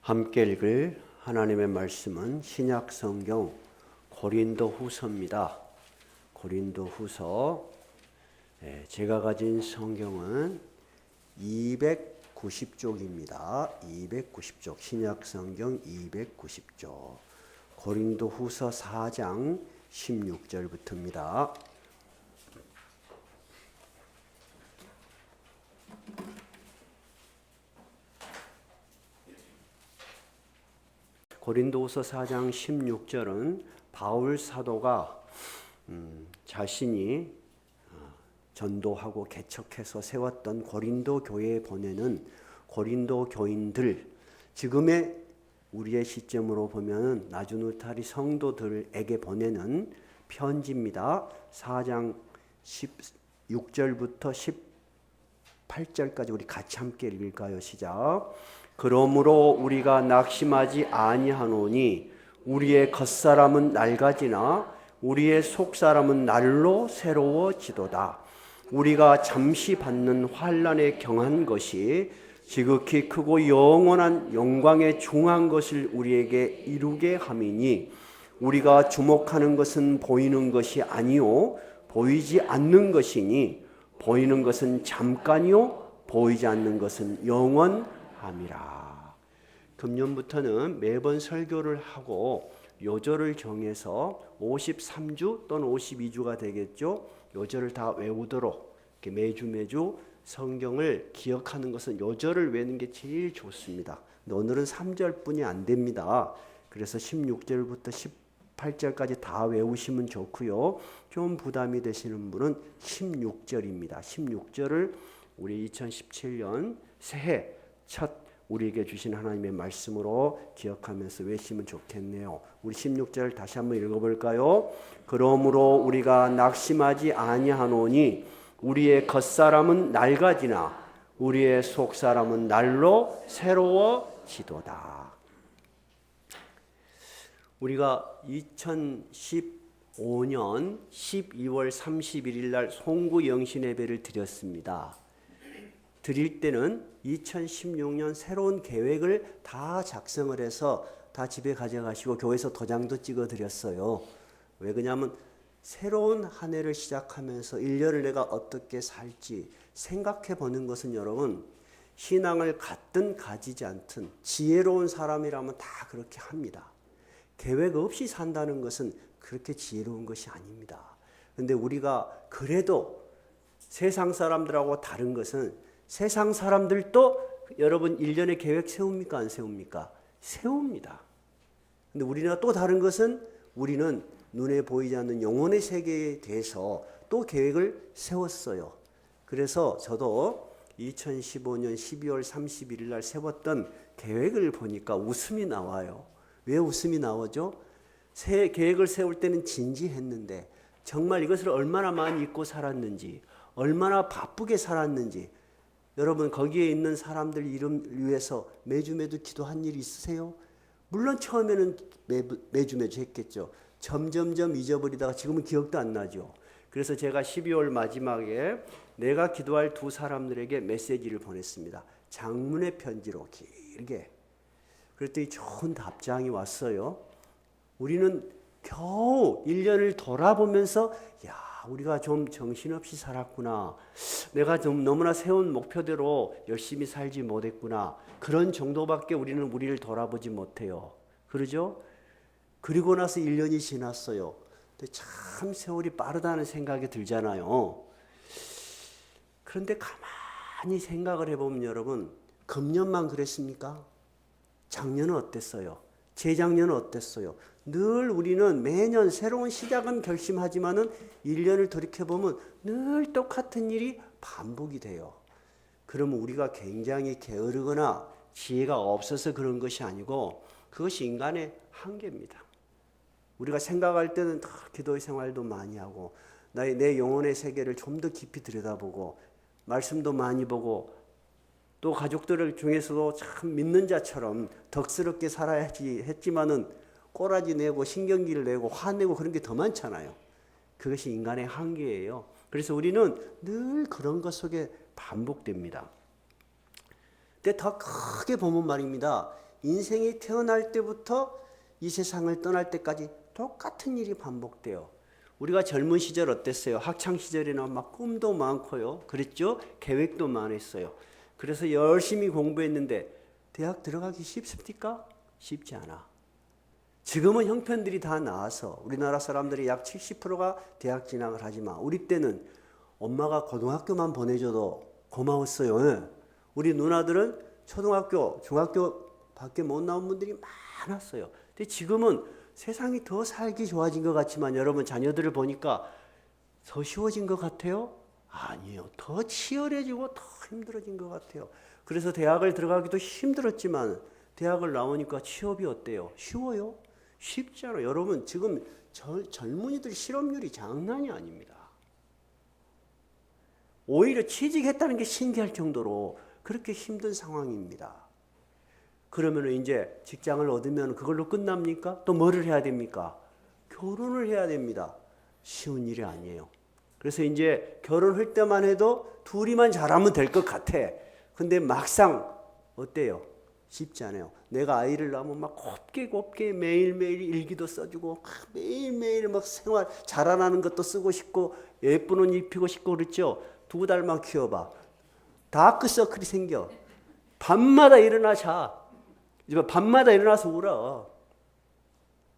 함께 읽을 하나님의 말씀은 신약 성경 고린도후서입니다. 고린도후서, 제가 가진 성경은 290쪽입니다. 290쪽, 신약 성경 290쪽. 고린도후서 4장 16절부터입니다. 고린도후서 4장 16절은 바울 사도가 자신이 전도하고 개척해서 세웠던 고린도 교회에 보내는 고린도 교인들, 지금의 우리의 시점으로 보면 나주누타리 성도들에게 보내는 편지입니다. 4장 16절부터 18절까지 우리 같이 함께 읽을까요? 시작. 그러므로 우리가 낙심하지 아니하노니 우리의 겉사람은 낡아지나 우리의 속사람은 날로 새로워지도다. 우리가 잠시 받는 환난에 경한 것이 지극히 크고 영원한 영광에 중한 것을 우리에게 이루게 함이니 우리가 주목하는 것은 보이는 것이 아니요 보이지 않는 것이니 보이는 것은 잠깐이요 보이지 않는 것은 영원함이라. 금년부터는 매번 설교를 하고 요절을 정해서 53주 또는 52주가 되겠죠. 요절을 다 외우도록 매주 성경을 기억하는 것은 요절을 외우는 게 제일 좋습니다. 오늘은 3절뿐이 안 됩니다. 그래서 16절부터 18절까지 다 외우시면 좋고요. 좀 부담이 되시는 분은 16절입니다. 16절을 우리 2017년 새해 첫 우리에게 주신 하나님의 말씀으로 기억하면서 외치면 좋겠네요. 우리 16절 다시 한번 읽어볼까요? 그러므로 우리가 낙심하지 아니하노니 우리의 겉사람은 낡아지나 우리의 속사람은 날로 새로워지도다. 우리가 2015년 12월 31일 날 송구 영신 예배를 드렸습니다. 드릴 때는 2016년 새로운 계획을 다 작성을 해서 다 집에 가져가시고 교회에서 도장도 찍어 드렸어요. 왜 그러냐면 새로운 한 해를 시작하면서 1년을 내가 어떻게 살지 생각해 보는 것은 여러분 신앙을 갖든 가지지 않든 지혜로운 사람이라면 다 그렇게 합니다. 계획 없이 산다는 것은 그렇게 지혜로운 것이 아닙니다. 그런데 우리가 그래도 세상 사람들하고 다른 것은 세상 사람들도 여러분 1년의 계획 세웁니까? 안 세웁니까? 세웁니다. 근데 우리가 또 다른 것은 우리는 눈에 보이지 않는 영혼의 세계에 대해서 또 계획을 세웠어요. 그래서 저도 2015년 12월 31일 날 세웠던 계획을 보니까 웃음이 나와요. 왜 웃음이 나오죠? 새 계획을 세울 때는 진지했는데 정말 이것을 얼마나 많이 잊고 살았는지, 얼마나 바쁘게 살았는지, 여러분 거기에 있는 사람들 이름 위해서 매주 기도한 일 있으세요? 물론 처음에는 매주 했겠죠. 점점점 잊어버리다가 지금은 기억도 안 나죠. 그래서 제가 12월 마지막에 내가 기도할 두 사람들에게 메시지를 보냈습니다. 장문의 편지로 길게. 그랬더니 좋은 답장이 왔어요. 우리는 겨우 1년을 돌아보면서 우리가 좀 정신없이 살았구나. 내가 좀 너무나 세운 목표대로 열심히 살지 못했구나. 그런 정도밖에 우리는 우리를 돌아보지 못해요. 그러죠? 그리고 나서 1년이 지났어요. 근데 참 세월이 빠르다는 생각이 들잖아요. 그런데 가만히 생각을 해보면 여러분, 금년만 그랬습니까? 작년은 어땠어요? 재작년은 어땠어요? 늘 우리는 매년 새로운 시작은 결심하지만은 1년을 돌이켜보면 늘 똑같은 일이 반복이 돼요. 그러면 우리가 굉장히 게으르거나 지혜가 없어서 그런 것이 아니고 그것이 인간의 한계입니다. 우리가 생각할 때는 기도의 생활도 많이 하고 내 영혼의 세계를 좀 더 깊이 들여다보고 말씀도 많이 보고 또 가족들 중에서도 참 믿는 자처럼 덕스럽게 살아야지 했지만은 꼬라지 내고 신경기를 내고 화내고 그런 게 더 많잖아요. 그것이 인간의 한계예요. 그래서 우리는 늘 그런 것 속에 반복됩니다. 근데 더 크게 보면 말입니다. 인생이 태어날 때부터 이 세상을 떠날 때까지 똑같은 일이 반복돼요. 우리가 젊은 시절 어땠어요? 학창 시절에는 막 꿈도 많고요. 그랬죠? 계획도 많았어요. 그래서 열심히 공부했는데 대학 들어가기 쉽습니까? 쉽지 않아. 지금은 형편들이 다 나아서 우리나라 사람들이 약 70%가 대학 진학을 하지만 우리 때는 엄마가 고등학교만 보내줘도 고마웠어요. 우리 누나들은 초등학교, 중학교 밖에 못 나온 분들이 많았어요. 근데 지금은 세상이 더 살기 좋아진 것 같지만 여러분 자녀들을 보니까 더 쉬워진 것 같아요? 아니에요. 더 치열해지고 더 힘들어진 것 같아요. 그래서 대학을 들어가기도 힘들었지만 대학을 나오니까 취업이 어때요? 쉬워요? 쉽지 않아요. 여러분 지금 젊은이들 실업률이 장난이 아닙니다. 오히려 취직했다는 게 신기할 정도로 그렇게 힘든 상황입니다. 그러면 이제 직장을 얻으면 그걸로 끝납니까? 또 뭐를 해야 됩니까? 결혼을 해야 됩니다. 쉬운 일이 아니에요. 그래서 이제 결혼할 때만 해도 둘이만 잘하면 될 것 같아. 근데 막상 어때요? 쉽지 않아요. 내가 아이를 낳으면 막 곱게 매일매일 일기도 써주고 매일매일 막 생활 자라나는 것도 쓰고 싶고 예쁜 옷 입히고 싶고 그렇죠. 2달만 키워봐. 다크서클이 생겨. 밤마다 일어나 자. 밤마다 일어나서 울어.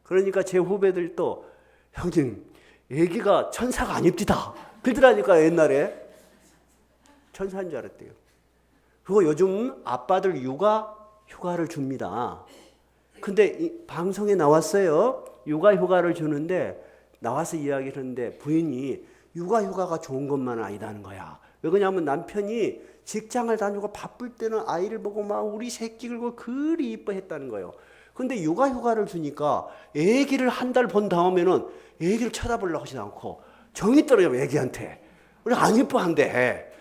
그러니까 제 후배들도 형님 애기가 천사가 아닙니다. 그러더라니까 옛날에. 천사인 줄 알았대요. 그리고 요즘 아빠들 휴가를 줍니다. 근데 이 방송에 나왔어요. 휴가를 주는데 나와서 이야기를 하는데 부인이 휴가가 좋은 것만 아니다는 거야. 왜 그러냐면 남편이 직장을 다니고 바쁠 때는 아이를 보고 막 우리 새끼 긁고 그리 이뻐했다는 거예요. 근데 휴가를 주니까 애기를 한 달 본 다음에는 애기를 쳐다보려고 하지 않고 정이 떨어져 애기한테. 우리 안 이뻐한대.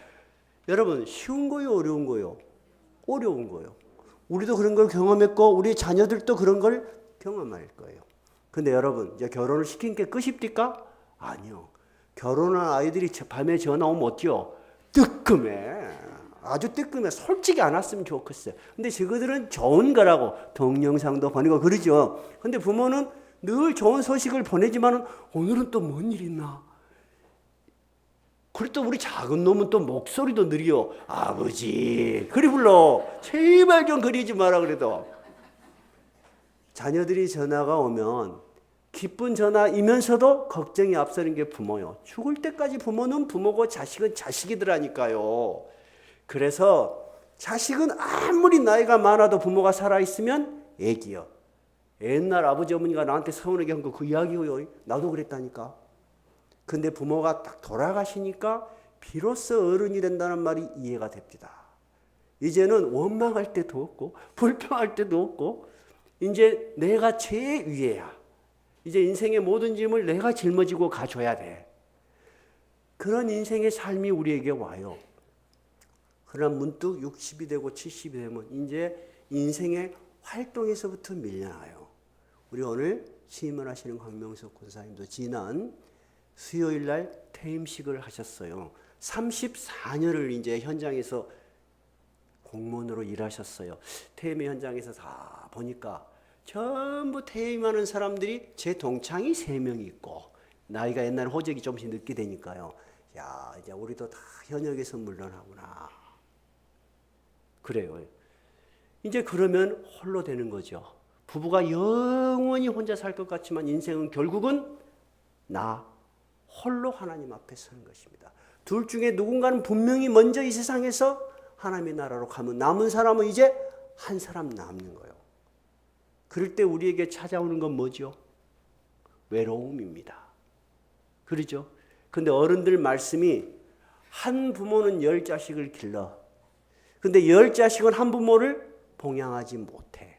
여러분 쉬운 거요 어려운 거요? 어려운 거요. 우리도 그런 걸 경험했고 우리 자녀들도 그런 걸 경험할 거예요. 근데 여러분 이제 결혼을 시킨 게 끝입니까? 아니요. 결혼한 아이들이 밤에 전화 오면 어때요? 뜨끔해. 아주 뜨끔해. 솔직히 안 왔으면 좋겠어요. 근데 저거들은 좋은 거라고 동영상도 보내고 그러죠. 근데 부모는 늘 좋은 소식을 보내지만 오늘은 또 뭔 일 있나? 그리고 또 우리 작은 놈은 또 목소리도 느려. 아버지 그리 불러. 제발 좀 그리지 마라 그래도. 자녀들이 전화가 오면 기쁜 전화이면서도 걱정이 앞서는 게 부모요. 죽을 때까지 부모는 부모고 자식은 자식이더라니까요. 그래서 자식은 아무리 나이가 많아도 부모가 살아있으면 애기요. 옛날 아버지 어머니가 나한테 서운하게 한 거 그 이야기요. 나도 그랬다니까. 근데 부모가 딱 돌아가시니까 비로소 어른이 된다는 말이 이해가 됩니다. 이제는 원망할 때도 없고 불평할 때도 없고 이제 내가 제위에야. 이제 인생의 모든 짐을 내가 짊어지고 가줘야 돼. 그런 인생의 삶이 우리에게 와요. 그러나 문득 60이 되고 70이 되면 이제 인생의 활동에서부터 밀려나요. 우리 오늘 시임을 광명석 권사님도 지난 수요일 날 퇴임식을 하셨어요. 34년을 이제 현장에서 공무원으로 일하셨어요. 퇴임의 현장에서 다 보니까 전부 퇴임하는 사람들이 제 동창이 3명이 있고 나이가 옛날에 호적이 조금씩 늦게 되니까요. 야, 이제 우리도 다 현역에서 물러나구나. 그래요. 이제 그러면 홀로 되는 거죠. 부부가 영원히 혼자 살 것 같지만 인생은 결국은 나 홀로 하나님 앞에 서는 것입니다. 둘 중에 누군가는 분명히 먼저 이 세상에서 하나님의 나라로 가면 남은 사람은 이제 한 사람 남는 거예요. 그럴 때 우리에게 찾아오는 건 뭐죠? 외로움입니다. 그렇죠? 근데 어른들 말씀이 한 부모는 10자식을 길러. 근데 10자식은 한 부모를 봉양하지 못해.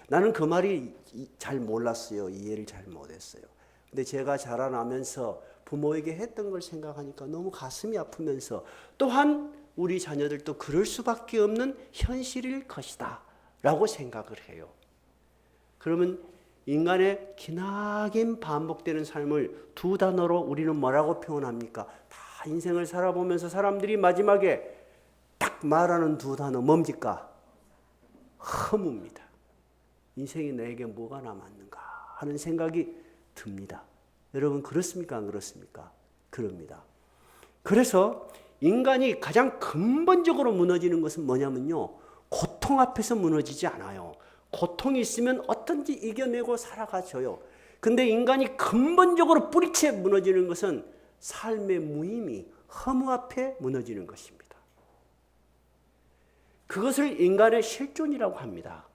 나는 그 말이 잘 몰랐어요. 이해를 잘 못했어요. 근데 제가 자라나면서 부모에게 했던 걸 생각하니까 너무 가슴이 아프면서 또한 우리 자녀들도 그럴 수밖에 없는 현실일 것이다 라고 생각을 해요. 그러면 인간의 기나긴 반복되는 삶을 2단어로 우리는 뭐라고 표현합니까? 다 인생을 살아보면서 사람들이 마지막에 딱 말하는 2단어 뭡니까? 허무입니다. 인생이 내게 뭐가 남았는가 하는 생각이 듭니다. 여러분 그렇습니까? 안 그렇습니까? 그럽니다. 그래서 인간이 가장 근본적으로 무너지는 것은 뭐냐면요, 고통 앞에서 무너지지 않아요. 고통이 있으면 어떤지 이겨내고 살아가줘요. 근데 인간이 근본적으로 뿌리채 무너지는 것은 삶의 무의미, 허무 앞에 무너지는 것입니다. 그것을 인간의 실존이라고 합니다.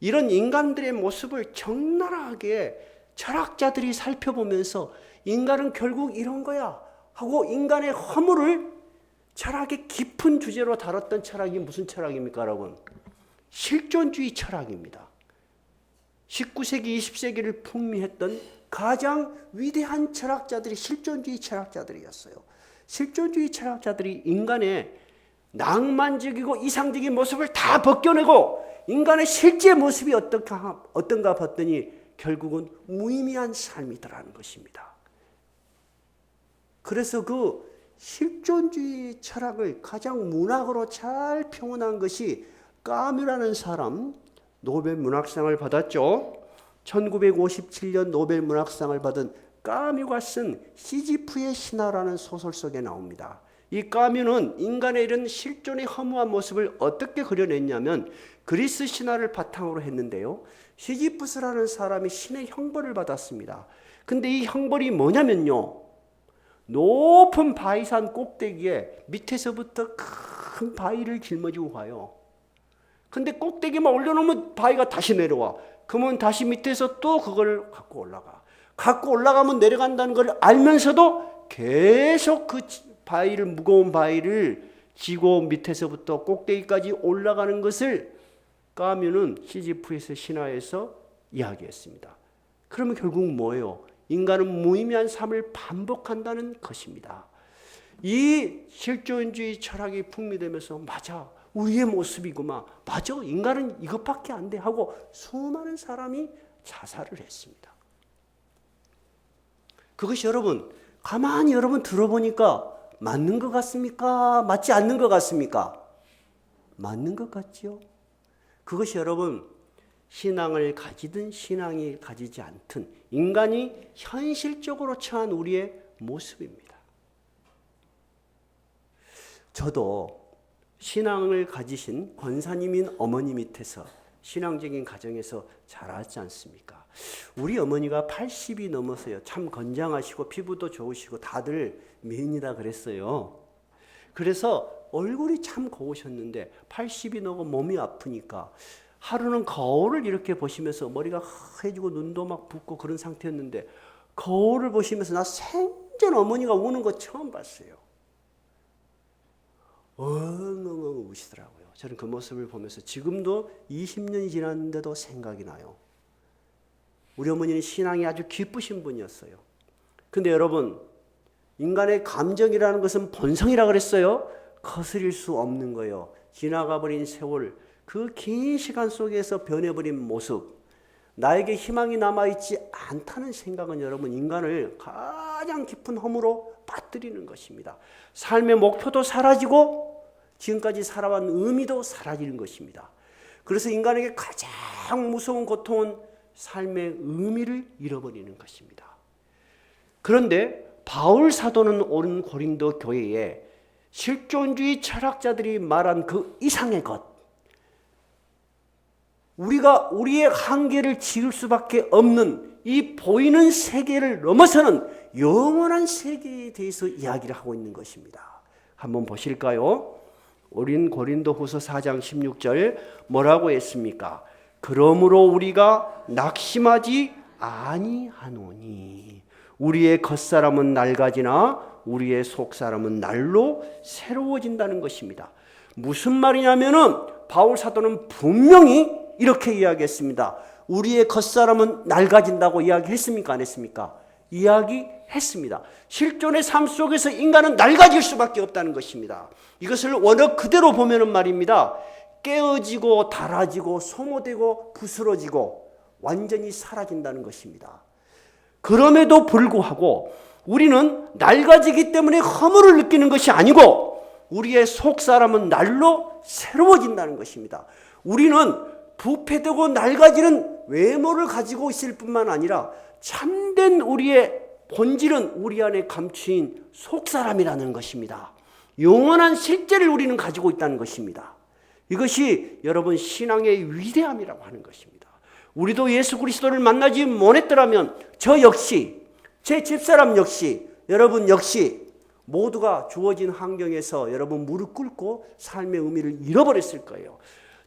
이런 인간들의 모습을 적나라하게 철학자들이 살펴보면서 인간은 결국 이런 거야 하고 인간의 허물을 철학의 깊은 주제로 다뤘던 철학이 무슨 철학입니까, 여러분? 실존주의 철학입니다. 19세기, 20세기를 풍미했던 가장 위대한 철학자들이 실존주의 철학자들이었어요. 실존주의 철학자들이 인간의 낭만적이고 이상적인 모습을 다 벗겨내고 인간의 실제 모습이 어떤가 봤더니 결국은 무의미한 삶이더라는 것입니다. 그래서 그 실존주의 철학을 가장 문학으로 잘 표현한 것이 까뮤라는 사람, 노벨 문학상을 받았죠. 1957년 노벨 문학상을 받은 까뮤가 쓴 시지프의 신화라는 소설 속에 나옵니다. 이 까뮤는 인간의 이런 실존의 허무한 모습을 어떻게 그려냈냐면 그리스 신화를 바탕으로 했는데요. 시지프스라는 사람이 신의 형벌을 받았습니다. 근데 이 형벌이 뭐냐면요, 높은 바위산 꼭대기에 밑에서부터 큰 바위를 짊어지고 가요. 근데 꼭대기만 올려놓으면 바위가 다시 내려와. 그러면 다시 밑에서 또 그걸 갖고 올라가. 갖고 올라가면 내려간다는 걸 알면서도 계속 그 바위를, 무거운 바위를 지고 밑에서부터 꼭대기까지 올라가는 것을 까뮤는 시지프에서 신화에서 이야기했습니다. 그러면 결국 뭐예요? 인간은 무의미한 삶을 반복한다는 것입니다. 이 실존주의 철학이 풍미되면서 맞아, 우리의 모습이구만, 맞아, 인간은 이것밖에 안 돼 하고 수많은 사람이 자살을 했습니다. 그것이 여러분 가만히 여러분 들어보니까 맞는 것 같습니까? 맞지 않는 것 같습니까? 맞는 것 같지요? 그것이 여러분 신앙을 가지든 신앙이 가지지 않든 인간이 현실적으로 처한 우리의 모습입니다. 저도 신앙을 가지신 권사님인 어머니 밑에서 신앙적인 가정에서 자랐지 않습니까? 우리 어머니가 80이 넘어서요. 참 건장하시고 피부도 좋으시고 다들 미인이다 그랬어요. 그래서 얼굴이 참 고우셨는데 80이 넘고 몸이 아프니까 하루는 거울을 이렇게 보시면서 머리가 하얘지고 눈도 막 붓고 그런 상태였는데 거울을 보시면서 나 생전 어머니가 우는 거 처음 봤어요. 엉엉엉 우시더라고요. 저는 그 모습을 보면서 지금도 20년이 지났는데도 생각이 나요. 우리 어머니는 신앙이 아주 기쁘신 분이었어요. 근데 여러분, 인간의 감정이라는 것은 본성이라 그랬어요. 거스릴 수 없는 거예요. 지나가 버린 세월, 그 긴 시간 속에서 변해버린 모습, 나에게 희망이 남아있지 않다는 생각은 여러분 인간을 가장 깊은 허무로 빠뜨리는 것입니다. 삶의 목표도 사라지고 지금까지 살아온 의미도 사라지는 것입니다. 그래서 인간에게 가장 무서운 고통은 삶의 의미를 잃어버리는 것입니다. 그런데 바울 사도는 오는 고린도 교회에 실존주의 철학자들이 말한 그 이상의 것, 우리가 우리의 한계를 지을 수밖에 없는 이 보이는 세계를 넘어서는 영원한 세계에 대해서 이야기를 하고 있는 것입니다. 한번 보실까요? 우린 고린도후서 4장 16절 뭐라고 했습니까? 그러므로 우리가 낙심하지 아니하노니 우리의 겉사람은 낡아지나 우리의 속사람은 날로 새로워진다는 것입니다. 무슨 말이냐면은 바울 사도는 분명히 이렇게 이야기했습니다. 우리의 겉사람은 낡아진다고 이야기했습니까? 안 했습니까? 이야기했습니다. 실존의 삶 속에서 인간은 낡아질 수밖에 없다는 것입니다. 이것을 원어 그대로 보면은 말입니다. 깨어지고 닳아지고 소모되고 부스러지고 완전히 사라진다는 것입니다. 그럼에도 불구하고 우리는 낡아지기 때문에 허물을 느끼는 것이 아니고 우리의 속사람은 날로 새로워진다는 것입니다. 우리는 부패되고 낡아지는 외모를 가지고 있을 뿐만 아니라 참된 우리의 본질은 우리 안에 감추인 속사람이라는 것입니다. 영원한 실제를 우리는 가지고 있다는 것입니다. 이것이 여러분 신앙의 위대함이라고 하는 것입니다. 우리도 예수 그리스도를 만나지 못했더라면 저 역시, 제 집사람 역시, 여러분 역시 모두가 주어진 환경에서 여러분 무릎 꿇고 삶의 의미를 잃어버렸을 거예요.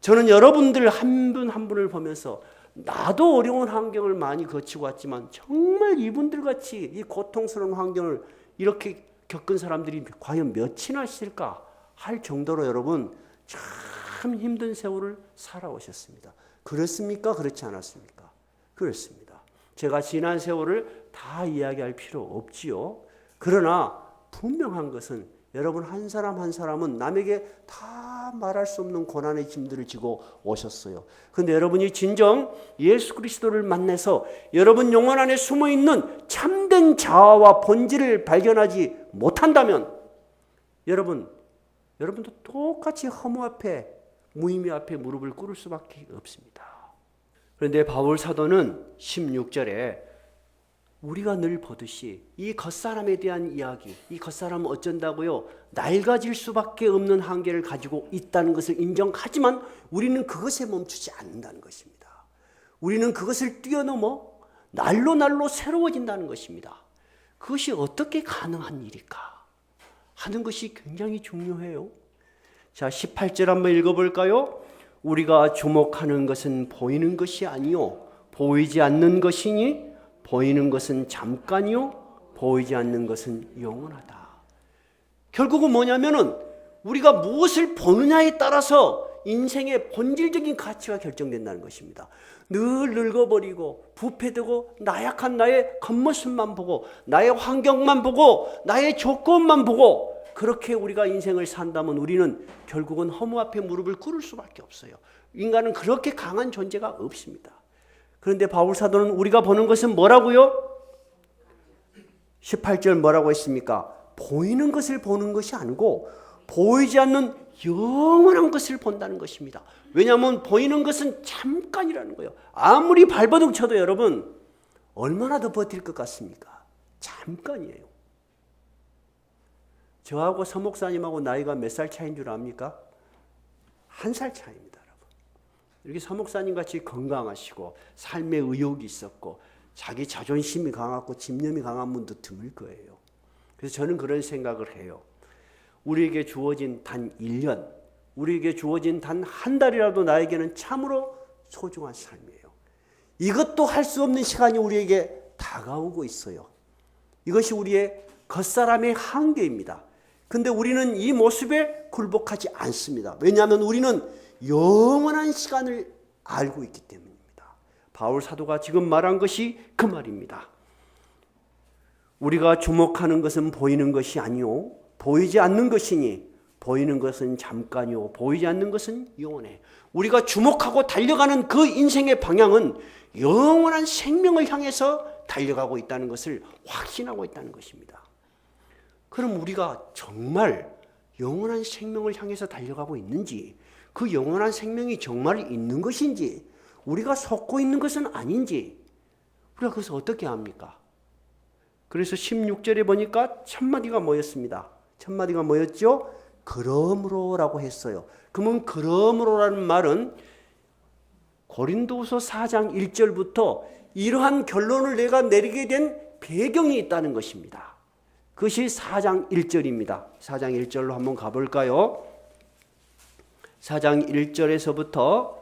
저는 여러분들 한 분 한 분을 보면서 나도 어려운 환경을 많이 거치고 왔지만 정말 이분들 같이 이 고통스러운 환경을 이렇게 겪은 사람들이 과연 몇이나 있을까 할 정도로 여러분 참 힘든 세월을 살아오셨습니다. 그렇습니까? 그렇지 않았습니까? 그렇습니다. 제가 지난 세월을 다 이야기할 필요 없지요. 그러나 분명한 것은 여러분 한 사람 한 사람은 남에게 다 말할 수 없는 고난의 짐들을 지고 오셨어요. 그런데 여러분이 진정 예수 그리스도를 만나서 여러분 영혼 안에 숨어있는 참된 자아와 본질을 발견하지 못한다면 여러분도 똑같이 허무 앞에 무의미 앞에 무릎을 꿇을 수밖에 없습니다. 그런데 바울 사도는 16절에 우리가 늘 보듯이 이 겉사람에 대한 이야기, 이 겉사람은 어쩐다고요? 낡아질 수밖에 없는 한계를 가지고 있다는 것을 인정하지만 우리는 그것에 멈추지 않는다는 것입니다. 우리는 그것을 뛰어넘어 날로 날로 새로워진다는 것입니다. 그것이 어떻게 가능한 일일까 하는 것이 굉장히 중요해요. 자, 18절 한번 읽어볼까요? 우리가 주목하는 것은 보이는 것이 아니요 보이지 않는 것이니 보이는 것은 잠깐이요 보이지 않는 것은 영원하다. 결국은 뭐냐면은 우리가 무엇을 보느냐에 따라서 인생의 본질적인 가치가 결정된다는 것입니다. 늘 늙어버리고 부패되고 나약한 나의 겉모습만 보고 나의 환경만 보고 나의 조건만 보고 그렇게 우리가 인생을 산다면 우리는 결국은 허무 앞에 무릎을 꿇을 수밖에 없어요. 인간은 그렇게 강한 존재가 없습니다. 그런데 바울 사도는 우리가 보는 것은 뭐라고요? 18절 뭐라고 했습니까? 보이는 것을 보는 것이 아니고 보이지 않는 영원한 것을 본다는 것입니다. 왜냐하면 보이는 것은 잠깐이라는 거예요. 아무리 발버둥 쳐도 여러분 얼마나 더 버틸 것 같습니까? 잠깐이에요. 저하고 서 목사님하고 나이가 몇 살 차이인 줄 압니까? 1살 차이입니다. 이렇게 서 목사님 같이 건강하시고 삶의 의욕이 있었고 자기 자존심이 강하고 집념이 강한 분도 드물 거예요. 그래서 저는 그런 생각을 해요. 우리에게 주어진 단 1년, 우리에게 주어진 단 한 달이라도 나에게는 참으로 소중한 삶이에요. 이것도 할 수 없는 시간이 우리에게 다가오고 있어요. 이것이 우리의 겉사람의 한계입니다. 근데 우리는 이 모습에 굴복하지 않습니다. 왜냐하면 우리는 영원한 시간을 알고 있기 때문입니다. 바울 사도가 지금 말한 것이 그 말입니다. 우리가 주목하는 것은 보이는 것이 아니요 보이지 않는 것이니 보이는 것은 잠깐이요 보이지 않는 것은 영원해. 우리가 주목하고 달려가는 그 인생의 방향은 영원한 생명을 향해서 달려가고 있다는 것을 확신하고 있다는 것입니다. 그럼 우리가 정말 영원한 생명을 향해서 달려가고 있는지, 그 영원한 생명이 정말 있는 것인지, 우리가 속고 있는 것은 아닌지 우리가 그것을 어떻게 합니까? 그래서 16절에 보니까 첫 마디가 뭐였습니다? 첫 마디가 뭐였죠? 그러므로라고 했어요. 그러면 그러므로라는 말은 고린도후서 4장 1절부터 이러한 결론을 내가 내리게 된 배경이 있다는 것입니다. 그것이 4장 1절입니다. 4장 1절로 한번 가볼까요? 4장 1절에서부터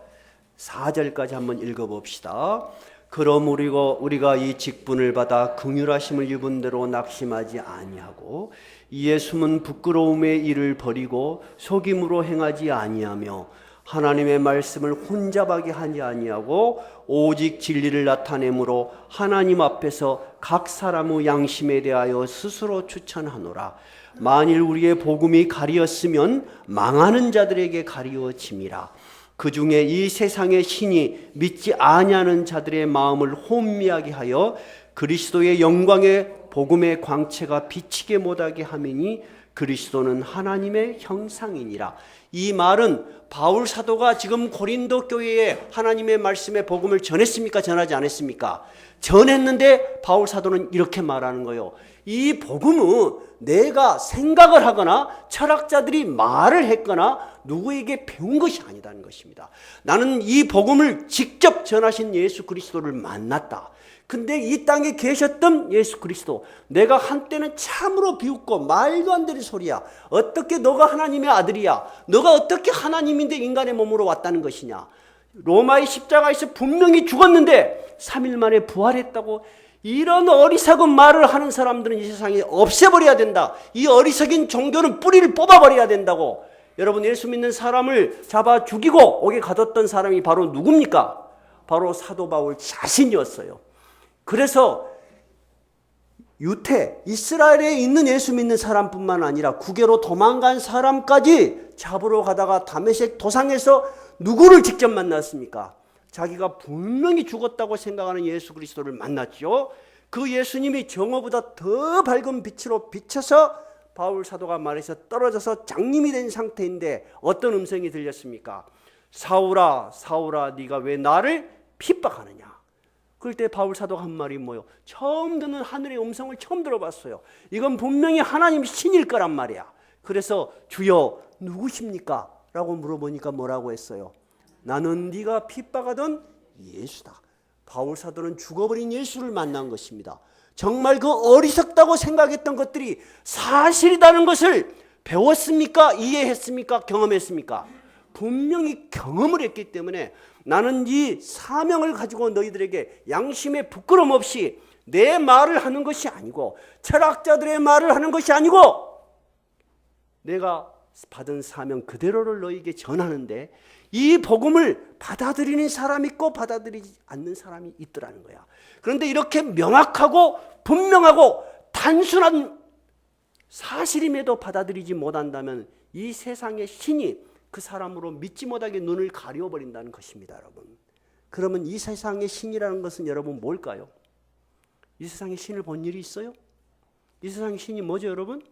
4절까지 한번 읽어봅시다. 그럼 우리가 이 직분을 받아 긍휼하심을 입은 대로 낙심하지 아니하고 이에 숨은 부끄러움의 일을 버리고 속임으로 행하지 아니하며 하나님의 말씀을 혼잡하게 하지 아니하고 오직 진리를 나타내므로 하나님 앞에서 각 사람의 양심에 대하여 스스로 추천하노라. 만일 우리의 복음이 가리었으면 망하는 자들에게 가리워짐이라. 그 중에 이 세상의 신이 믿지 아니하는 자들의 마음을 혼미하게 하여 그리스도의 영광의 복음의 광채가 비치게 못하게 하매니 그리스도는 하나님의 형상이니라. 이 말은 바울 사도가 지금 고린도 교회에 하나님의 말씀의 복음을 전했습니까? 전하지 않았습니까? 전했는데 바울 사도는 이렇게 말하는 거예요. 이 복음은 내가 생각을 하거나 철학자들이 말을 했거나 누구에게 배운 것이 아니다는 것입니다. 나는 이 복음을 직접 전하신 예수 그리스도를 만났다. 근데 이 땅에 계셨던 예수 그리스도, 내가 한때는 참으로 비웃고 말도 안 되는 소리야. 어떻게 너가 하나님의 아들이야? 너가 어떻게 하나님인데 인간의 몸으로 왔다는 것이냐? 로마의 십자가에서 분명히 죽었는데 3일 만에 부활했다고. 이런 어리석은 말을 하는 사람들은 이 세상에 없애버려야 된다. 이 어리석인 종교는 뿌리를 뽑아버려야 된다고. 여러분, 예수 믿는 사람을 잡아 죽이고 옥에 가뒀던 사람이 바로 누굽니까? 바로 사도 바울 자신이었어요. 그래서 유태, 이스라엘에 있는 예수 믿는 사람뿐만 아니라 국외로 도망간 사람까지 잡으러 가다가 다메섹 도상에서 누구를 직접 만났습니까? 자기가 분명히 죽었다고 생각하는 예수 그리스도를 만났죠. 그 예수님이 정오보다 더 밝은 빛으로 비쳐서 바울 사도가 말해서 떨어져서 장님이 된 상태인데 어떤 음성이 들렸습니까? 사울아, 사울아, 네가 왜 나를 핍박하느냐? 그럴 때 바울 사도가 한 말이 뭐예요? 처음 듣는 하늘의 음성을 처음 들어봤어요. 이건 분명히 하나님 신일 거란 말이야. 그래서 주여 누구십니까? 라고 물어보니까 뭐라고 했어요? 나는 네가 핍박하던 예수다. 바울 사도는 죽어버린 예수를 만난 것입니다. 정말 그 어리석다고 생각했던 것들이 사실이라는 것을 배웠습니까? 이해했습니까? 경험했습니까? 분명히 경험을 했기 때문에 나는 이 사명을 가지고 너희들에게 양심의 부끄럼 없이 내 말을 하는 것이 아니고 철학자들의 말을 하는 것이 아니고 내가 받은 사명 그대로를 너희에게 전하는데 이 복음을 받아들이는 사람이 있고 받아들이지 않는 사람이 있더라는 거야. 그런데 이렇게 명확하고 분명하고 단순한 사실임에도 받아들이지 못한다면 이 세상의 신이 그 사람으로 믿지 못하게 눈을 가려버린다는 것입니다, 여러분. 그러면 이 세상의 신이라는 것은 여러분 뭘까요? 이 세상의 신을 본 일이 있어요? 이 세상의 신이 뭐죠, 여러분?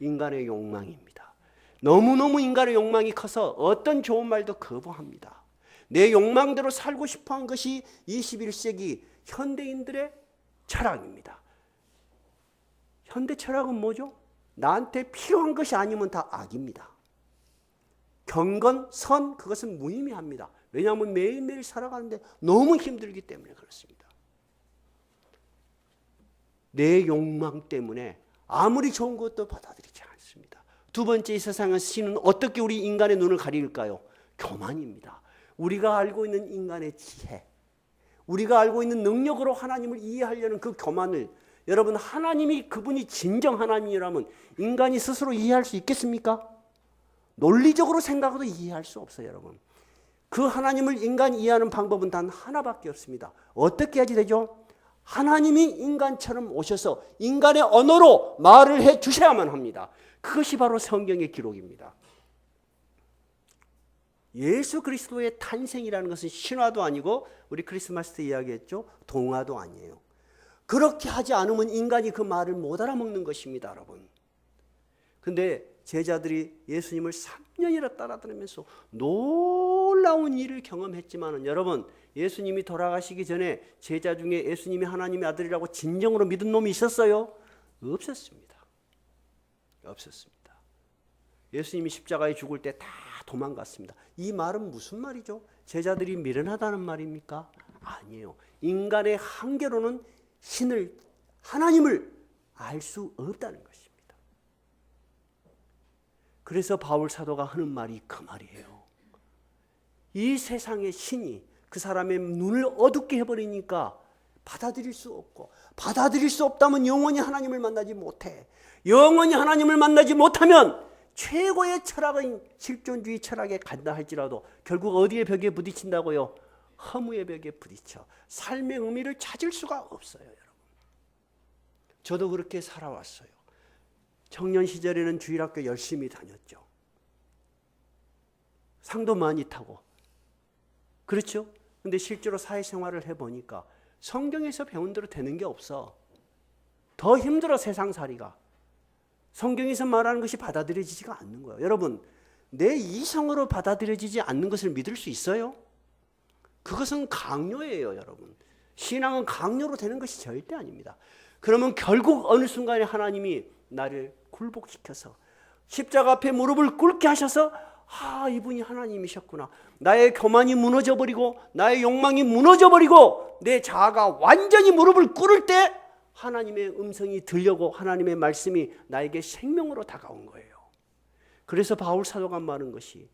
인간의 욕망입니다. 너무너무 인간의 욕망이 커서 어떤 좋은 말도 거부합니다. 내 욕망대로 살고 싶어한 것이 21세기 현대인들의 철학입니다. 현대 철학은 뭐죠? 나한테 필요한 것이 아니면 다 악입니다. 경건, 선, 그것은 무의미합니다. 왜냐하면 매일매일 살아가는데 너무 힘들기 때문에 그렇습니다. 내 욕망 때문에 아무리 좋은 것도 받아들이지 않습니다. 두 번째, 이 세상의 신은 어떻게 우리 인간의 눈을 가릴까요? 교만입니다. 우리가 알고 있는 인간의 지혜, 우리가 알고 있는 능력으로 하나님을 이해하려는 그 교만을, 여러분, 하나님이 그분이 진정 하나님이라면 인간이 스스로 이해할 수 있겠습니까? 논리적으로 생각해도 이해할 수 없어요, 여러분. 그 하나님을 인간이 이해하는 방법은 단 하나밖에 없습니다. 어떻게 해야지 되죠? 하나님이 인간처럼 오셔서 인간의 언어로 말을 해 주셔야만 합니다. 그것이 바로 성경의 기록입니다. 예수 그리스도의 탄생이라는 것은 신화도 아니고 우리 크리스마스 때 이야기했죠. 동화도 아니에요. 그렇게 하지 않으면 인간이 그 말을 못 알아먹는 것입니다, 여러분. 근데 제자들이 예수님을 3년이나 따라다니면서 놀라운 일을 경험했지만 여러분, 예수님이 돌아가시기 전에 제자 중에 예수님이 하나님의 아들이라고 진정으로 믿은 놈이 있었어요? 없었습니다. 없었습니다. 예수님이 십자가에 죽을 때 다 도망갔습니다. 이 말은 무슨 말이죠? 제자들이 미련하다는 말입니까? 아니에요. 인간의 한계로는 신을, 하나님을 알 수 없다는 것입니다. 그래서 바울 사도가 하는 말이 그 말이에요. 이 세상의 신이 그 사람의 눈을 어둡게 해버리니까 받아들일 수 없고, 받아들일 수 없다면 영원히 하나님을 만나지 못해. 영원히 하나님을 만나지 못하면 최고의 철학인 실존주의 철학에 간다 할지라도 결국 어디의 벽에 부딪힌다고요? 허무의 벽에 부딪혀 삶의 의미를 찾을 수가 없어요, 여러분. 저도 그렇게 살아왔어요. 청년 시절에는 주일학교 열심히 다녔죠. 상도 많이 타고. 그렇죠? 근데 실제로 사회생활을 해보니까 성경에서 배운 대로 되는 게 없어. 더 힘들어, 세상살이가. 성경에서 말하는 것이 받아들여지지가 않는 거예요. 여러분, 내 이성으로 받아들여지지 않는 것을 믿을 수 있어요? 그것은 강요예요, 여러분. 신앙은 강요로 되는 것이 절대 아닙니다. 그러면 결국 어느 순간에 하나님이 나를 굴복시켜서 십자가 앞에 무릎을 꿇게 하셔서 이분이 하나님이셨구나. 나의 교만이 무너져버리고 나의 욕망이 무너져버리고 내 자아가 완전히 무릎을 꿇을 때 하나님의 음성이 들려고 하나님의 말씀이 나에게 생명으로 다가온 거예요. 그래서 바울 사도가 말한 것이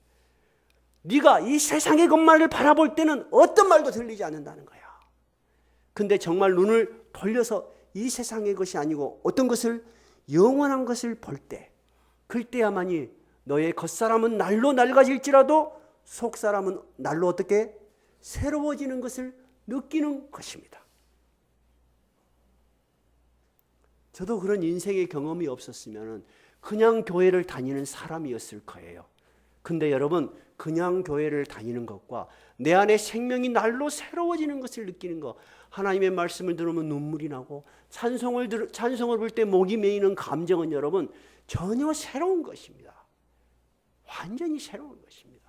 네가 이 세상의 것만을 바라볼 때는 어떤 말도 들리지 않는다는 거야. 근데 정말 눈을 돌려서 이 세상의 것이 아니고 어떤 것을 영원한 것을 볼 때 그때야만이 너의 겉사람은 날로 낡아질지라도 속사람은 날로 어떻게 새로워지는 것을 느끼는 것입니다. 저도 그런 인생의 경험이 없었으면 그냥 교회를 다니는 사람이었을 거예요. 근데 여러분, 그냥 교회를 다니는 것과 내 안에 생명이 날로 새로워지는 것을 느끼는 것, 하나님의 말씀을 들으면 눈물이 나고 찬송을 볼 때 목이 메이는 감정은 여러분 전혀 새로운 것입니다. 완전히 새로운 것입니다.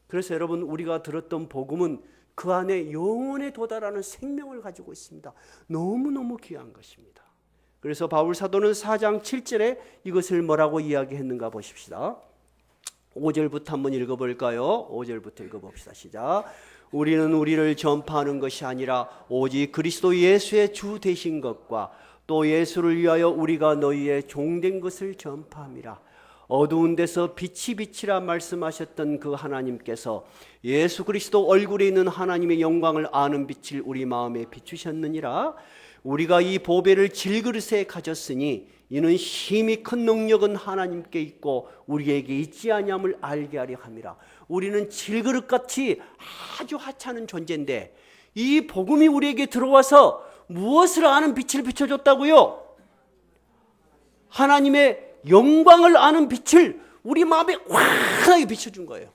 그래서 여러분, 우리가 들었던 복음은 그 안에 영원에 도달하는 생명을 가지고 있습니다. 너무너무 귀한 것입니다. 그래서 바울 사도는 4장 7절에 이것을 뭐라고 이야기했는가 보십시다. 5절부터 한번 읽어볼까요? 5절부터 읽어봅시다. 시작. 우리는 우리를 전파하는 것이 아니라 오직 그리스도 예수의 주 되신 것과 또 예수를 위하여 우리가 너희의 종된 것을 전파함이라. 어두운 데서 빛이 비치라 말씀하셨던 그 하나님께서 예수 그리스도 얼굴에 있는 하나님의 영광을 아는 빛을 우리 마음에 비추셨느니라. 우리가 이 보배를 질그릇에 가졌으니 이는 힘이 큰 능력은 하나님께 있고 우리에게 있지 아니함을 알게 하려 함이라. 우리는 질그릇같이 아주 하찮은 존재인데 이 복음이 우리에게 들어와서 무엇을 아는 빛을 비춰줬다고요? 하나님의 영광을 아는 빛을 우리 마음에 환하게 비춰준 거예요.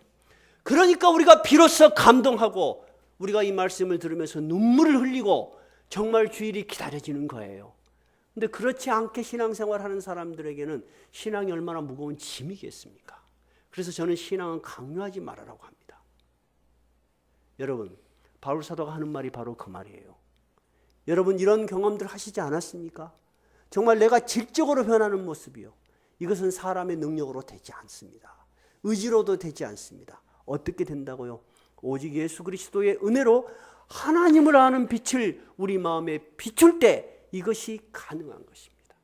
그러니까 우리가 비로소 감동하고 우리가 이 말씀을 들으면서 눈물을 흘리고 정말 주일이 기다려지는 거예요. 근데 그렇지 않게 신앙생활하는 사람들에게는 신앙이 얼마나 무거운 짐이겠습니까? 그래서 저는 신앙은 강요하지 말아라고 합니다. 여러분, 바울 사도가 하는 말이 바로 그 말이에요. 여러분, 이런 경험들 하시지 않았습니까? 정말 내가 질적으로 변하는 모습이요. 이것은 사람의 능력으로 되지 않습니다. 의지로도 되지 않습니다. 어떻게 된다고요? 오직 예수 그리스도의 은혜로 하나님을 아는 빛을 우리 마음에 비출 때 이것이 가능한 것입니다.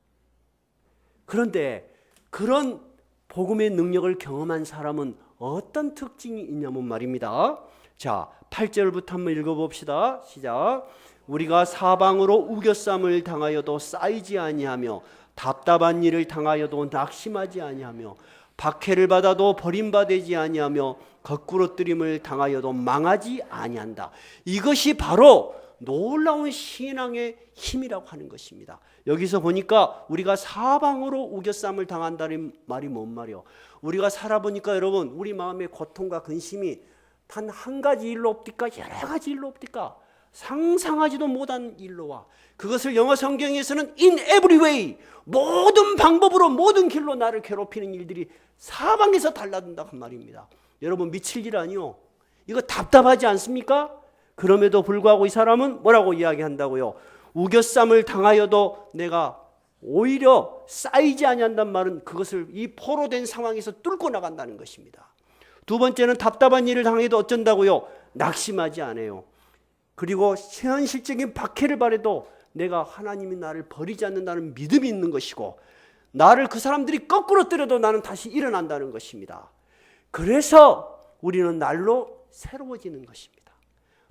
그런데 그런 복음의 능력을 경험한 사람은 어떤 특징이 있냐면 말입니다. 자, 8절부터 한번 읽어봅시다. 시작. 우리가 사방으로 우겨쌈을 당하여도 쌓이지 아니하며 답답한 일을 당하여도 낙심하지 아니하며 박해를 받아도 버림받지 아니하며 거꾸로뜨림을 당하여도 망하지 아니한다. 이것이 바로 놀라운 신앙의 힘이라고 하는 것입니다. 여기서 보니까 우리가 사방으로 우겨쌈을 당한다는 말이 뭔 말이요? 우리가 살아보니까 여러분, 우리 마음의 고통과 근심이 단 한 가지 일로 없디까? 여러 가지 일로 없디까? 상상하지도 못한 일로 와. 그것을 영어 성경에서는 in every way, 모든 방법으로 모든 길로 나를 괴롭히는 일들이 사방에서 달라든다고 말입니다. 여러분, 미칠 일 아니요. 이거 답답하지 않습니까? 그럼에도 불구하고 이 사람은 뭐라고 이야기한다고요? 우겨쌈을 당하여도 내가 오히려 쌓이지 아니한단 말은 그것을 이 포로된 상황에서 뚫고 나간다는 것입니다. 두 번째는 답답한 일을 당해도 어쩐다고요? 낙심하지 않아요. 그리고 현실적인 박해를 받아도 내가 하나님이 나를 버리지 않는다는 믿음이 있는 것이고 나를 그 사람들이 거꾸로 때려도 나는 다시 일어난다는 것입니다. 그래서 우리는 날로 새로워지는 것입니다.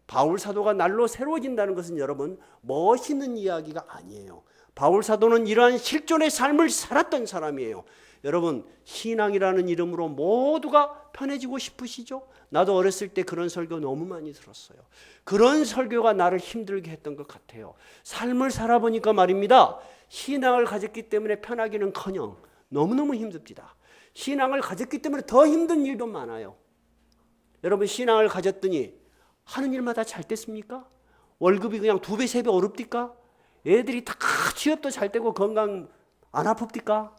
바울 사도가 날로 새로워진다는 것은 여러분 멋있는 이야기가 아니에요. 바울 사도는 이러한 실존의 삶을 살았던 사람이에요. 여러분, 신앙이라는 이름으로 모두가 편해지고 싶으시죠? 나도 어렸을 때 그런 설교 너무 많이 들었어요. 그런 설교가 나를 힘들게 했던 것 같아요. 삶을 살아보니까 말입니다. 신앙을 가졌기 때문에 편하기는커녕 너무너무 힘듭니다. 신앙을 가졌기 때문에 더 힘든 일도 많아요. 여러분, 신앙을 가졌더니 하는 일마다 잘 됐습니까? 월급이 그냥 2배, 3배 오릅니까? 애들이 다 취업도 잘 되고 건강 안 아픕니까?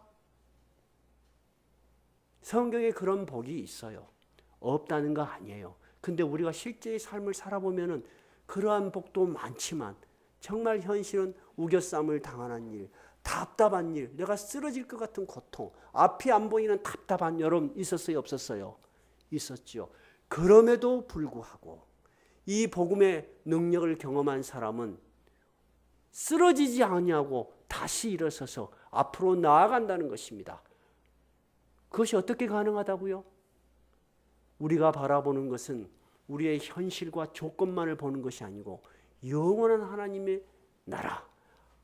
성경에 그런 복이 있어요. 없다는 거 아니에요. 근데 우리가 실제의 삶을 살아보면은 그러한 복도 많지만 정말 현실은 우겨쌈을 당하는 일, 답답한 일, 내가 쓰러질 것 같은 고통, 앞이 안 보이는 답답한 여름 있었어요, 없었어요? 있었죠. 그럼에도 불구하고 이 복음의 능력을 경험한 사람은 쓰러지지 않냐고 다시 일어서서 앞으로 나아간다는 것입니다. 그것이 어떻게 가능하다고요? 우리가 바라보는 것은 우리의 현실과 조건만을 보는 것이 아니고 영원한 하나님의 나라,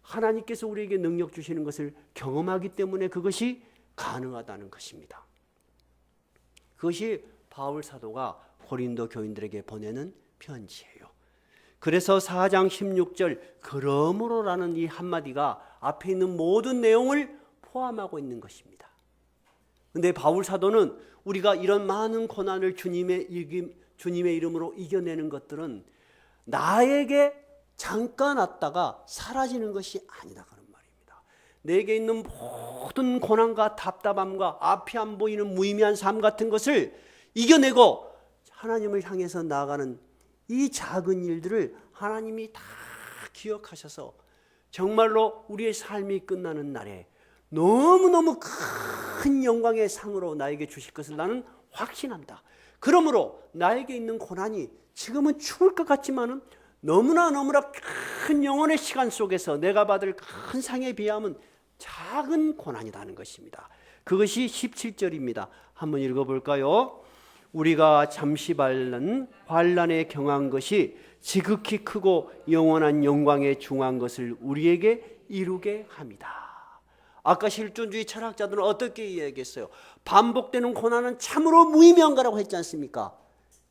하나님께서 우리에게 능력 주시는 것을 경험하기 때문에 그것이 가능하다는 것입니다. 그것이 바울 사도가 고린도 교인들에게 보내는 편지예요. 그래서 4장 16절 그러므로라는 이 한마디가 앞에 있는 모든 내용을 포함하고 있는 것입니다. 그런데 바울 사도는 우리가 이런 많은 고난을 주님의 이름으로 이겨내는 것들은 나에게 잠깐 왔다가 사라지는 것이 아니다 그런 말입니다. 내게 있는 모든 고난과 답답함과 앞이 안 보이는 무의미한 삶 같은 것을 이겨내고 하나님을 향해서 나아가는 이 작은 일들을 하나님이 다 기억하셔서 정말로 우리의 삶이 끝나는 날에 너무너무 큰 영광의 상으로 나에게 주실 것을 나는 확신한다. 그러므로 나에게 있는 고난이 지금은 죽을 것 같지만은 너무나 큰 영혼의 시간 속에서 내가 받을 큰 상에 비하면 작은 고난이라는 것입니다. 그것이 17절입니다. 한번 읽어볼까요? 우리가 잠시 받는 환난에 경한 것이 지극히 크고 영원한 영광에 중한 것을 우리에게 이루게 합니다. 아까 실존주의 철학자들은 어떻게 이야기했어요? 반복되는 고난은 참으로 무의미한 거라고 했지 않습니까?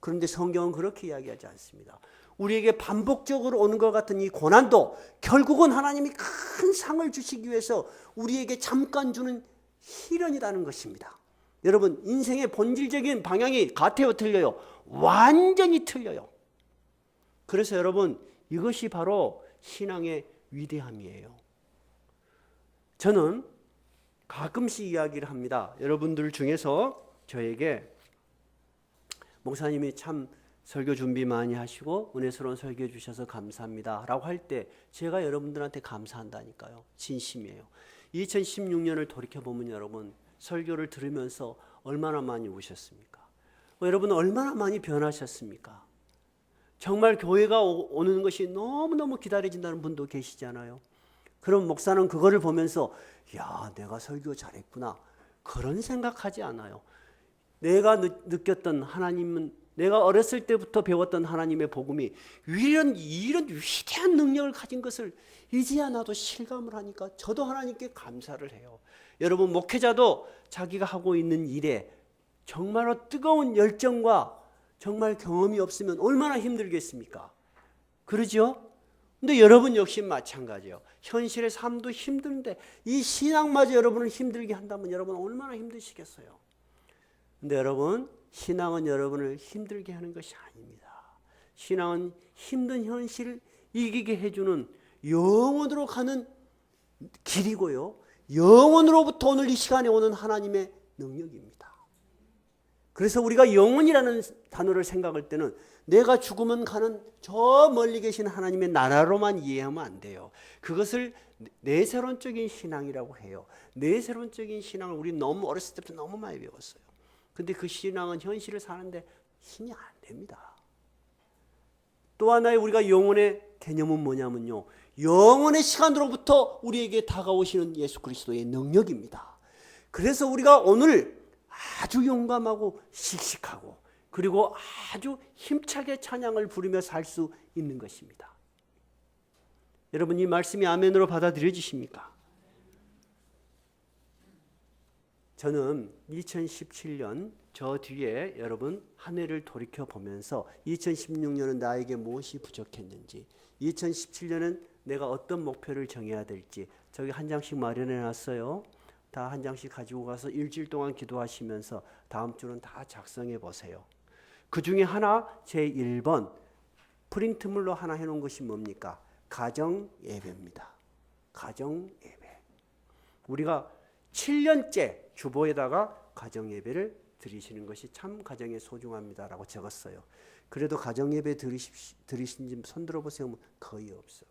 그런데 성경은 그렇게 이야기하지 않습니다. 우리에게 반복적으로 오는 것 같은 이 고난도 결국은 하나님이 큰 상을 주시기 위해서 우리에게 잠깐 주는 희련이라는 것입니다. 여러분, 인생의 본질적인 방향이 같아요, 틀려요? 완전히 틀려요. 그래서 여러분, 이것이 바로 신앙의 위대함이에요. 저는 가끔씩 이야기를 합니다. 여러분들 중에서 저에게 목사님이 참 설교 준비 많이 하시고 은혜스러운 설교해 주셔서 감사합니다 라고 할 때 제가 여러분들한테 감사한다니까요. 진심이에요. 2016년을 돌이켜보면 여러분 설교를 들으면서 얼마나 많이 우셨습니까? 여러분 얼마나 많이 변하셨습니까? 정말 교회가 오는 것이 너무너무 기다려진다는 분도 계시잖아요. 그럼 목사는 그거를 보면서 야, 내가 설교 잘했구나 그런 생각하지 않아요. 내가 느꼈던 하나님은 내가 어렸을 때부터 배웠던 하나님의 복음이 이런 위대한 능력을 가진 것을 이제야 나도 실감을 하니까 저도 하나님께 감사를 해요. 여러분 목회자도 자기가 하고 있는 일에 정말로 뜨거운 열정과 정말 경험이 없으면 얼마나 힘들겠습니까? 그러죠? 근데 여러분 역시 마찬가지예요. 현실의 삶도 힘든데 이 신앙마저 여러분을 힘들게 한다면 여러분 얼마나 힘드시겠어요? 근데 여러분 신앙은 여러분을 힘들게 하는 것이 아닙니다. 신앙은 힘든 현실을 이기게 해주는 영원으로 가는 길이고요. 영원으로부터 오늘 이 시간에 오는 하나님의 능력입니다. 그래서 우리가 영원이라는 단어를 생각할 때는 내가 죽으면 가는 저 멀리 계신 하나님의 나라로만 이해하면 안 돼요. 그것을 내세론적인 신앙이라고 해요. 내세론적인 신앙을 우리 너무 어렸을 때부터 너무 많이 배웠어요. 근데 그 신앙은 현실을 사는데 힘이 안 됩니다. 또 하나의 우리가 영혼의 개념은 뭐냐면요. 영혼의 시간으로부터 우리에게 다가오시는 예수 그리스도의 능력입니다. 그래서 우리가 오늘 아주 용감하고 씩씩하고 그리고 아주 힘차게 찬양을 부르며 살 수 있는 것입니다. 여러분 이 말씀이 아멘으로 받아들여지십니까? 저는 2017년 저 뒤에 여러분 한 해를 돌이켜보면서 2016년은 나에게 무엇이 부족했는지 2017년은 내가 어떤 목표를 정해야 될지 저기 한 장씩 마련해 놨어요. 다 한 장씩 가지고 가서 일주일 동안 기도하시면서 다음 주는 다 작성해 보세요. 그 중에 하나 제1번 프린트물로 하나 해놓은 것이 뭡니까? 가정 예배입니다. 가정 예배. 우리가 7년째 주보에다가 가정예배를 드리시는 것이 참 가정에 소중합니다라고 적었어요. 그래도 가정예배 드리신 분 손 들어보세요. 거의 없어.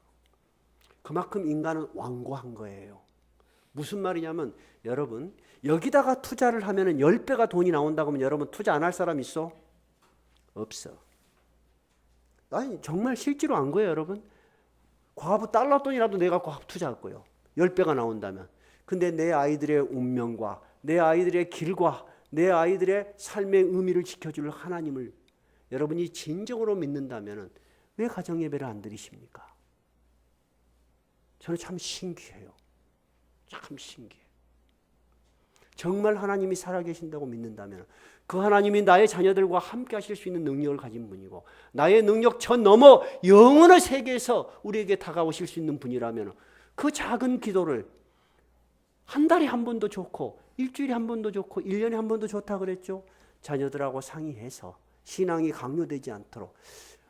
그만큼 인간은 완고한 거예요. 무슨 말이냐면 여러분 여기다가 투자를 하면 10배가 돈이 나온다고 하면 여러분 투자 안 할 사람 있어? 없어. 아니 정말 실제로 안 거예요 여러분. 과부 달러 돈이라도 내가 과부 투자할 거예요. 10배가 나온다면. 근데 내 아이들의 운명과 내 아이들의 길과 내 아이들의 삶의 의미를 지켜줄 하나님을 여러분이 진정으로 믿는다면 왜 가정예배를 안 드리십니까? 저는 참 신기해요. 참 신기해요. 정말 하나님이 살아계신다고 믿는다면 그 하나님이 나의 자녀들과 함께 하실 수 있는 능력을 가진 분이고 나의 능력 저 넘어 영원의 세계에서 우리에게 다가오실 수 있는 분이라면 그 작은 기도를 한 달에 한 번도 좋고 일주일에 한 번도 좋고 1년에 한 번도 좋다 그랬죠. 자녀들하고 상의해서 신앙이 강요되지 않도록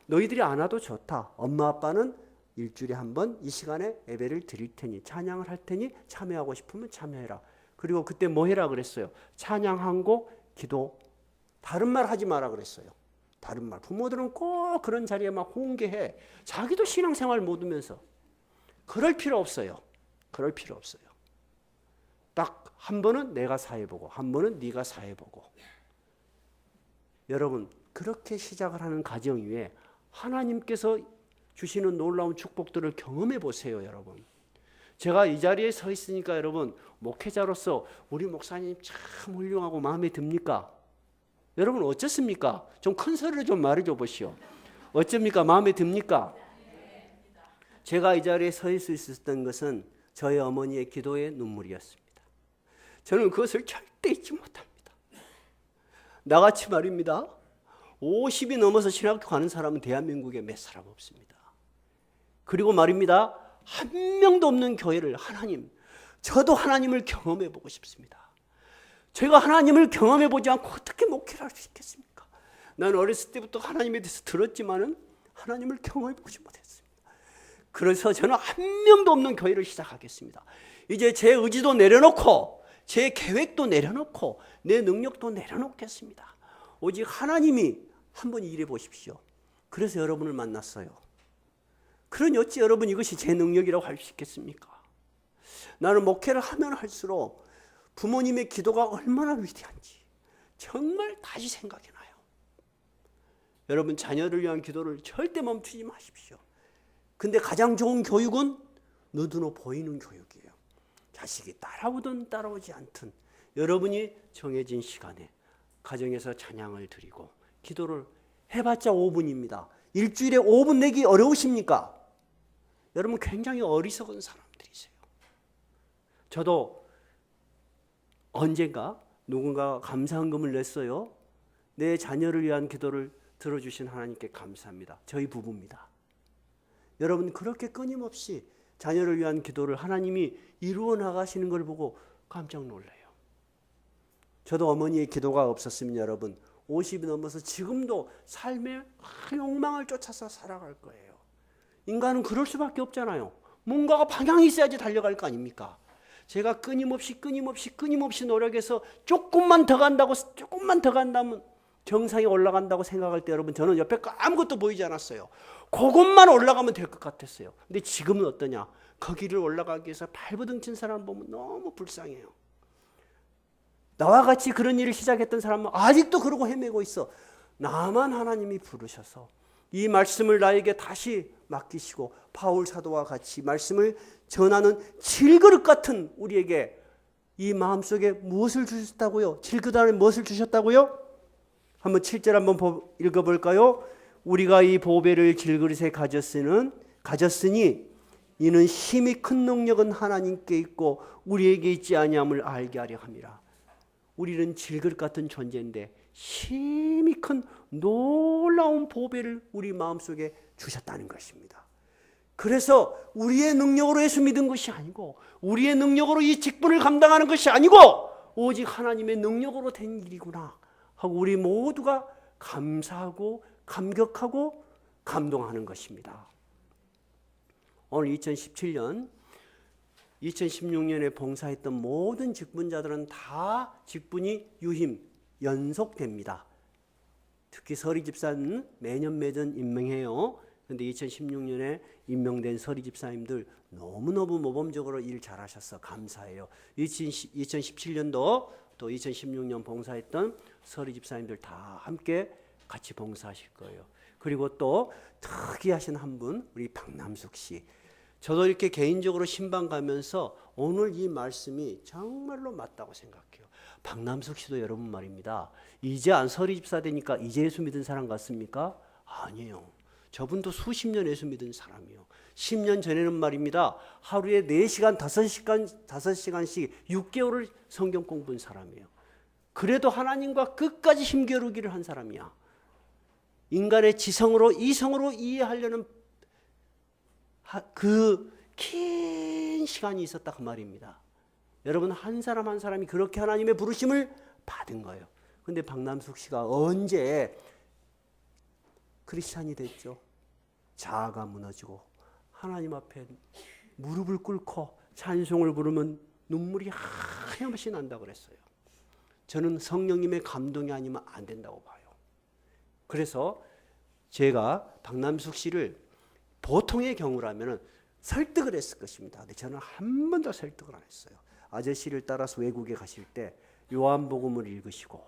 너희들이 안 와도 좋다. 엄마 아빠는 일주일에 한 번 이 시간에 예배를 드릴 테니 찬양을 할 테니 참여하고 싶으면 참여해라. 그리고 그때 뭐 해라 그랬어요? 찬양하고 기도. 다른 말 하지 마라 그랬어요. 다른 말. 부모들은 꼭 그런 자리에 막 홍계해. 자기도 신앙생활 못 하면서. 그럴 필요 없어요. 그럴 필요 없어요. 딱 한 번은 내가 사회보고 한 번은 네가 사회보고. 여러분 그렇게 시작을 하는 가정 위에 하나님께서 주시는 놀라운 축복들을 경험해 보세요 여러분. 제가 이 자리에 서 있으니까 여러분 목회자로서 우리 목사님 참 훌륭하고 마음에 듭니까? 여러분 어쩌습니까? 좀 큰 소리로 좀 말해줘 보시오. 어쩝니까? 마음에 듭니까? 제가 이 자리에 서 있을 수 있었던 것은 저희 어머니의 기도의 눈물이었습니다. 저는 그것을 절대 잊지 못합니다. 나같이 말입니다. 50이 넘어서 신학교 가는 사람은 대한민국에 몇 사람 없습니다. 그리고 말입니다. 한 명도 없는 교회를 하나님, 저도 하나님을 경험해 보고 싶습니다. 제가 하나님을 경험해 보지 않고 어떻게 목회를 할 수 있겠습니까? 나는 어렸을 때부터 하나님에 대해서 들었지만은 하나님을 경험해 보지 못했습니다. 그래서 저는 한 명도 없는 교회를 시작하겠습니다. 이제 제 의지도 내려놓고 제 계획도 내려놓고 내 능력도 내려놓겠습니다. 오직 하나님이 한번 일해 보십시오. 그래서 여러분을 만났어요. 그러니 어찌 여러분 이것이 제 능력이라고 할 수 있겠습니까? 나는 목회를 하면 할수록 부모님의 기도가 얼마나 위대한지 정말 다시 생각이 나요. 여러분 자녀를 위한 기도를 절대 멈추지 마십시오. 근데 가장 좋은 교육은 눈으로 보이는 교육이에요. 자식이 따라오든 따라오지 않든 여러분이 정해진 시간에 가정에서 찬양을 드리고 기도를 해봤자 5분입니다. 일주일에 5분 내기 어려우십니까? 여러분 굉장히 어리석은 사람들이세요. 저도 언젠가 누군가 감사헌금을 냈어요. 내 자녀를 위한 기도를 들어주신 하나님께 감사합니다. 저희 부부입니다. 여러분 그렇게 끊임없이 자녀를 위한 기도를 하나님이 이루어 나가시는 걸 보고 깜짝 놀라요. 저도 어머니의 기도가 없었으면 여러분 50이 넘어서 지금도 삶의 욕망을 쫓아서 살아갈 거예요. 인간은 그럴 수밖에 없잖아요. 뭔가가 방향이 있어야지 달려갈 거 아닙니까? 제가 끊임없이 노력해서 조금만 더 간다면 정상에 올라간다고 생각할 때 여러분 저는 옆에 아무것도 보이지 않았어요. 그것만 올라가면 될 것 같았어요. 근데 지금은 어떠냐? 그 길을 올라가기 위해서 발버둥 친 사람 보면 너무 불쌍해요. 나와 같이 그런 일을 시작했던 사람은 아직도 그러고 헤매고 있어. 나만 하나님이 부르셔서 이 말씀을 나에게 다시 맡기시고 바울 사도와 같이 말씀을 전하는 질그릇 같은 우리에게 이 마음속에 무엇을 주셨다고요? 질그릇 안에 무엇을 주셨다고요? 한번 7절 한번 읽어볼까요? 우리가 이 보배를 질그릇에 가졌으니 이는 힘이 큰 능력은 하나님께 있고 우리에게 있지 아니함을 알게 하려 함이라. 우리는 질그릇 같은 존재인데 힘이 큰 놀라운 보배를 우리 마음속에 주셨다는 것입니다. 그래서 우리의 능력으로 예수 믿은 것이 아니고 우리의 능력으로 이 직분을 감당하는 것이 아니고 오직 하나님의 능력으로 된 일이구나 하고 우리 모두가 감사하고 감격하고 감동하는 것입니다. 오늘 2017년 2016년에 봉사했던 모든 직분자들은 다 직분이 유임, 연속됩니다. 특히 서리 집사는 매년 임명해요. 그런데 2016년에 임명된 서리 집사님들 너무너무 모범적으로 일 잘하셔서 감사해요. 2017년도 또 2016년 봉사했던 서리 집사님들 다 함께 같이 봉사하실 거예요. 그리고 또 특이하신 한 분, 우리 박남숙 씨. 저도 이렇게 개인적으로 신방 가면서 오늘 이 말씀이 정말로 맞다고 생각해요. 박남숙 씨도 여러분 말입니다. 이제 안 서리 집사 되니까 이제 예수 믿은 사람 같습니까? 아니에요. 저분도 수십 년 예수 믿은 사람이에요. 10년 전에는 말입니다. 하루에 4시간, 5시간씩 6개월을 성경 공부한 사람이에요. 그래도 하나님과 끝까지 힘겨루기를 한 사람이야. 인간의 지성으로 이성으로 이해하려는 그 긴 시간이 있었다 그 말입니다. 여러분 한 사람 한 사람이 그렇게 하나님의 부르심을 받은 거예요. 근데 박남숙 씨가 언제 크리스찬이 됐죠? 자아가 무너지고 하나님 앞에 무릎을 꿇고 찬송을 부르면 눈물이 하염없이 난다고 그랬어요. 저는 성령님의 감동이 아니면 안 된다고 봐요. 그래서 제가 박남숙 씨를 보통의 경우라면 설득을 했을 것입니다. 근데 저는 한 번도 설득을 안 했어요. 아저씨를 따라서 외국에 가실 때 요한복음을 읽으시고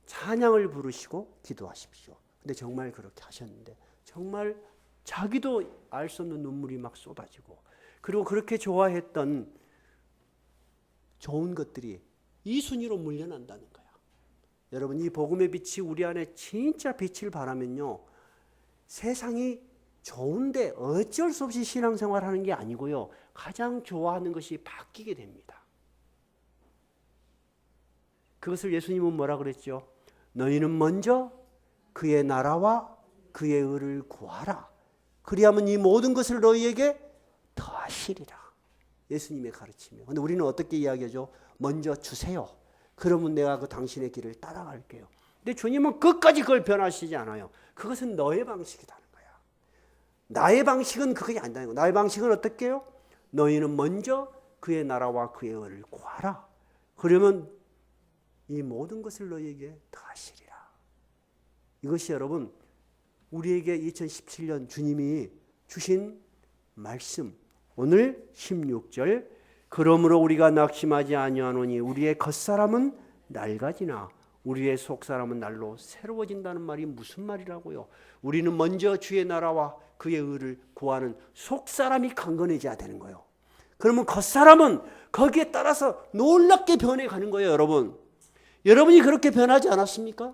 찬양을 부르시고 기도하십시오. 근데 정말 그렇게 하셨는데 정말 자기도 알 수 없는 눈물이 막 쏟아지고 그리고 그렇게 좋아했던 좋은 것들이 이 순위로 물려난다는 거야. 여러분 이 복음의 빛이 우리 안에 진짜 빛을 발하면요. 세상이 좋은데 어쩔 수 없이 신앙생활하는 게 아니고요. 가장 좋아하는 것이 바뀌게 됩니다. 그것을 예수님은 뭐라 그랬죠? 너희는 먼저 그의 나라와 그의 의를 구하라. 그리하면 이 모든 것을 너희에게 더하시리라. 예수님의 가르침이에요. 그런데 우리는 어떻게 이야기하죠? 먼저 주세요. 그러면 내가 그 당신의 길을 따라갈게요. 근데 주님은 끝까지 그걸 변하시지 않아요. 그것은 너의 방식이라는 거야. 나의 방식은 그게 아니다는 거야. 나의 방식은 어떻게 해요? 너희는 먼저 그의 나라와 그의 의를 구하라. 그러면 이 모든 것을 너희에게 더하시리라. 이것이 여러분 우리에게 2017년 주님이 주신 말씀. 오늘 16절 그러므로 우리가 낙심하지 아니하노니 우리의 겉사람은 낡아지나 우리의 속사람은 날로 새로워진다는 말이 무슨 말이라고요? 우리는 먼저 주의 나라와 그의 의를 구하는 속사람이 강건해져야 되는 거예요. 그러면 겉사람은 거기에 따라서 놀랍게 변해가는 거예요. 여러분. 여러분이 그렇게 변하지 않았습니까?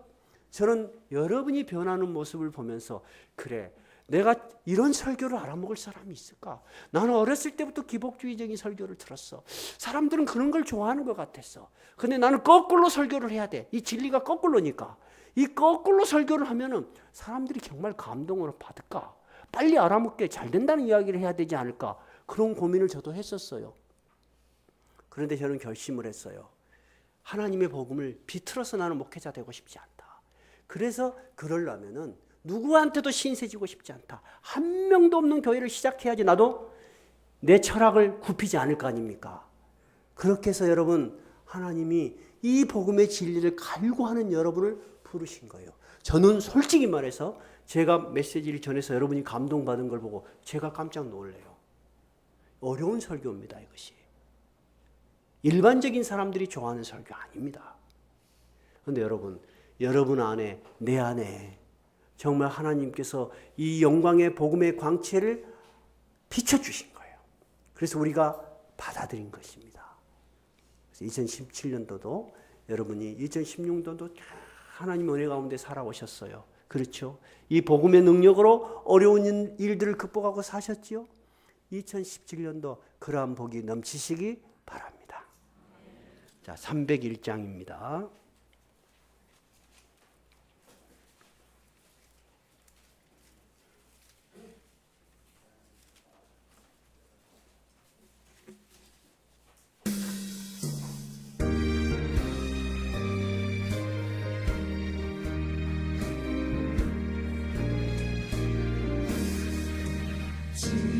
저는 여러분이 변하는 모습을 보면서 그래 내가 이런 설교를 알아먹을 사람이 있을까? 나는 어렸을 때부터 기복주의적인 설교를 들었어. 사람들은 그런 걸 좋아하는 것 같았어. 근데 나는 거꾸로 설교를 해야 돼. 이 진리가 거꾸로니까. 이 거꾸로 설교를 하면은 사람들이 정말 감동을 받을까? 빨리 알아먹게 잘 된다는 이야기를 해야 되지 않을까? 그런 고민을 저도 했었어요. 그런데 저는 결심을 했어요. 하나님의 복음을 비틀어서 나는 목회자 되고 싶지 않다. 그래서 그러려면은 누구한테도 신세지고 싶지 않다. 한 명도 없는 교회를 시작해야지 나도 내 철학을 굽히지 않을 거 아닙니까? 그렇게 해서 여러분 하나님이 이 복음의 진리를 갈구하는 여러분을 부르신 거예요. 저는 솔직히 말해서 제가 메시지를 전해서 여러분이 감동받은 걸 보고 제가 깜짝 놀래요. 어려운 설교입니다. 이것이. 일반적인 사람들이 좋아하는 설교 아닙니다. 그런데 여러분 안에 내 안에 정말 하나님께서 이 영광의 복음의 광채를 비춰주신 거예요. 그래서 우리가 받아들인 것입니다. 그래서 2017년도도 여러분이 2016년도도 하나님의 은혜 가운데 살아오셨어요. 그렇죠? 이 복음의 능력으로 어려운 일들을 극복하고 사셨지요? 2017년도 그러한 복이 넘치시기 바랍니다. 자, 301장입니다. 주